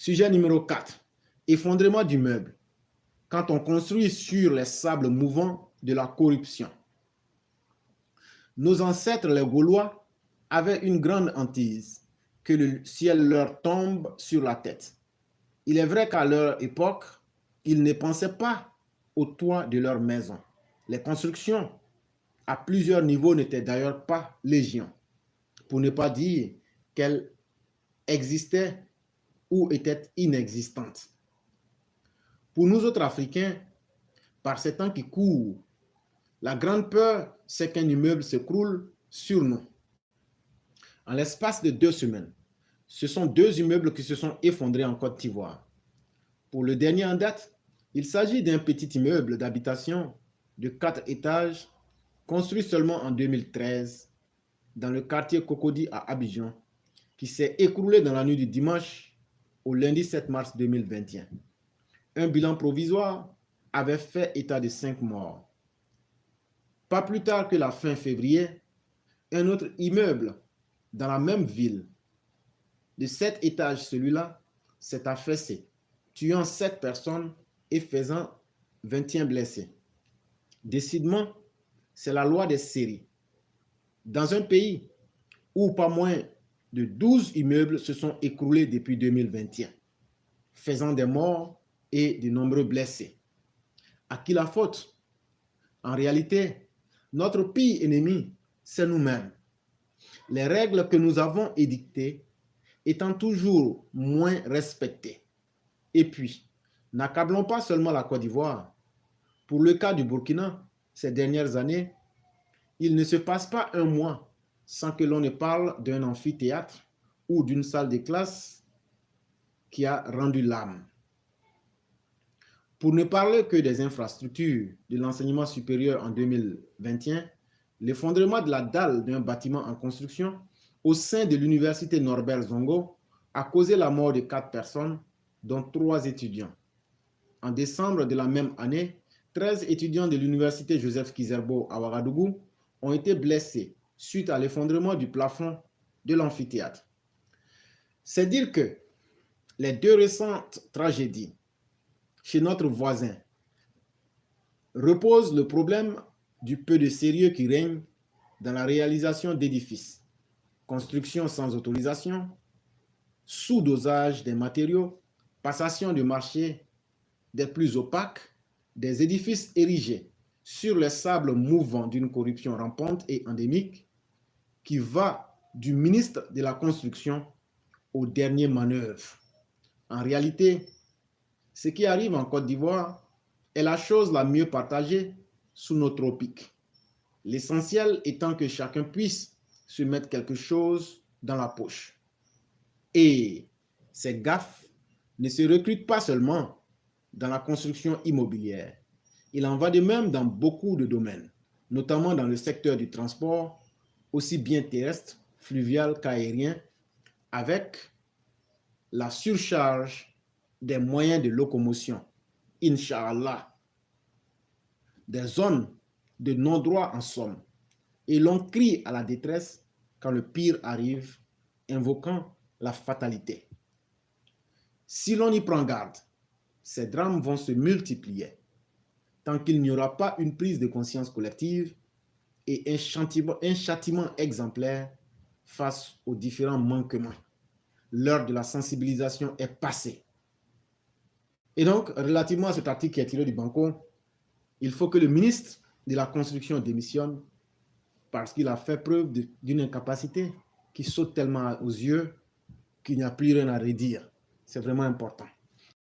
Sujet numéro 4. Effondrement d'immeubles. Quand on construit sur les sables mouvants de la corruption. Nos ancêtres, les Gaulois, avaient une grande hantise que le ciel leur tombe sur la tête. Il est vrai qu'à leur époque, ils ne pensaient pas au toit de leur maison. Les constructions à plusieurs niveaux n'étaient d'ailleurs pas légion, pour ne pas dire qu'elles existaient ou étaient inexistantes. Pour nous autres Africains, par ces temps qui courent, la grande peur, c'est qu'un immeuble s'écroule sur nous. En l'espace de 2 semaines, ce sont 2 immeubles qui se sont effondrés en Côte d'Ivoire. Pour le dernier en date, il s'agit d'un petit immeuble d'habitation de 4 étages construit seulement en 2013 dans le quartier Cocody à Abidjan, qui s'est écroulé dans la nuit du dimanche au lundi 7 mars 2021. Un bilan provisoire avait fait état de 5 morts. Pas plus tard que la fin février, un autre immeuble dans la même ville, de 7 étages celui-là, s'est affaissé, tuant 7 personnes et faisant 21 blessés. Décidément, c'est la loi des séries. Dans un pays où pas moins de 12 immeubles se sont écroulés depuis 2021, faisant des morts et de nombreux blessés. À qui la faute? En réalité, notre pire ennemi, c'est nous-mêmes. Les règles que nous avons édictées étant toujours moins respectées. Et puis, n'accablons pas seulement la Côte d'Ivoire. Pour le cas du Burkina, ces dernières années, il ne se passe pas un mois sans que l'on ne parle d'un amphithéâtre ou d'une salle de classe qui a rendu l'âme. Pour ne parler que des infrastructures de l'enseignement supérieur en 2021, l'effondrement de la dalle d'un bâtiment en construction au sein de l'université Norbert Zongo a causé la mort de 4 personnes, dont 3 étudiants. En décembre de la même année, 13 étudiants de l'université Joseph Kizerbo à Ouagadougou ont été blessés suite à l'effondrement du plafond de l'amphithéâtre. C'est dire que les 2 récentes tragédies chez notre voisin reposent le problème du peu de sérieux qui règne dans la réalisation d'édifices, construction sans autorisation, sous-dosage des matériaux, passation de marché des plus opaques, des édifices érigés sur les sables mouvants d'une corruption rampante et endémique qui va du ministre de la Construction au dernier manœuvre. En réalité, ce qui arrive en Côte d'Ivoire est la chose la mieux partagée sous nos tropiques. L'essentiel étant que chacun puisse se mettre quelque chose dans la poche. Et ces gaffes ne se recrutent pas seulement dans la construction immobilière. Il en va de même dans beaucoup de domaines, notamment dans le secteur du transport, aussi bien terrestre, fluvial qu'aérien, avec la surcharge des moyens de locomotion, Inch'Allah, des zones de non-droit en somme. Et l'on crie à la détresse quand le pire arrive, invoquant la fatalité. Si l'on y prend garde, ces drames vont se multiplier tant qu'il n'y aura pas une prise de conscience collective et un châtiment exemplaire face aux différents manquements. L'heure de la sensibilisation est passée. Et donc, relativement à cet article qui est tiré du Banco, il faut que le ministre de la Construction démissionne parce qu'il a fait preuve d'une incapacité qui saute tellement aux yeux qu'il n'y a plus rien à redire. C'est vraiment important.